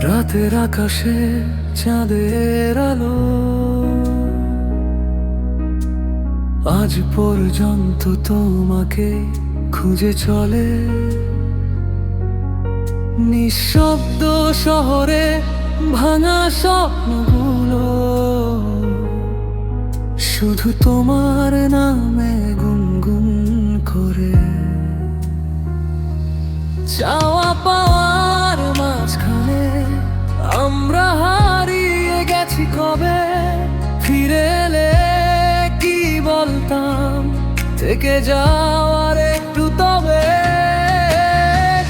রাতের আকাশে চাঁদের আলো আজ পর্যন্ত তোমাকে খুঁজে চলে। নিঃশব্দ শহরে ভাঙা স্বপ্নগুলো শুধু তোমার নামে গুনগুন করে। চাওয়া পাওয়ার মাঝখানে আমরা হারিয়ে গেছি কবে। ফিরে এলে কি বলতাম, থেকে যাওয়ার একটু তবে।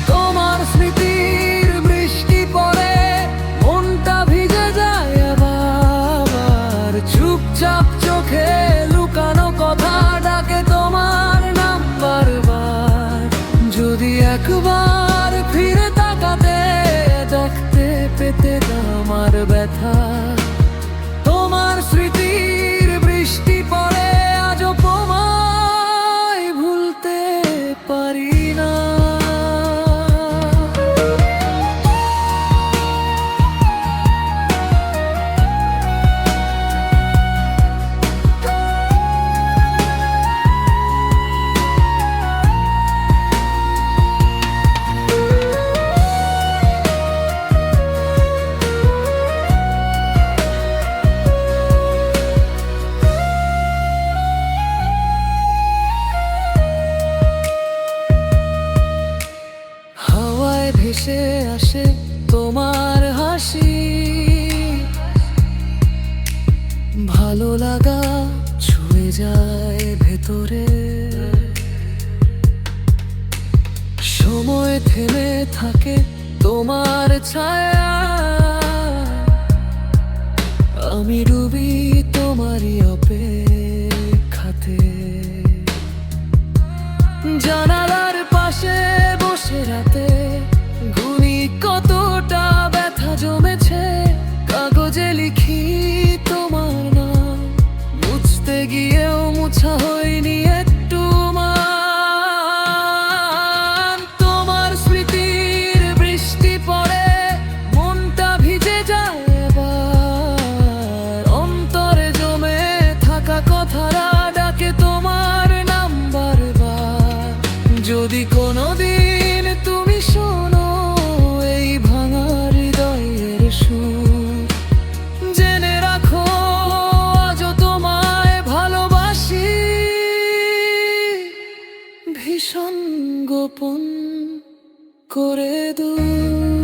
তোমার স্মৃতির বৃষ্টি পড়ে মনটা ভিজে যায় আবার। চুপচাপ চোখে লুকানো কথা ডাকে তোমার নাম বারবার। যদি একবার ফিরে তাকাতে দেখতে পেতে আমার ব্যথা। তোমার স্মৃতির বৃষ্টি পড়ে আজও তোমায় ভুলতে পারি না। ভেসে আসে তোমার হাসি, ভালো লাগা ছুঁয়ে যায় ভেতরে। সময় থেমে থাকে তোমার ছায়া, আমি ডুবি তোমারই অপেক্ষাতে। জানালার পাশে বসে রাতে গুনি কতটা ব্যথা জমেছে। কাগজে লিখি তোমার নাম, মুছতে গিয়েও মুছা হয়নি একটু মান। তোমার স্মৃতির বৃষ্টি পড়ে মনটা ভিজে যায় এবার। অন্তরে জমে থাকা কথারা ডাকে তোমার নাম বারবার। যদি কোনোদিন তুমি শোনো এই ভাঙা হৃদয়ের সুর, জেনে রাখো আজও তোমায় ভালোবাসি। ভীষণ গোপন করে দূর।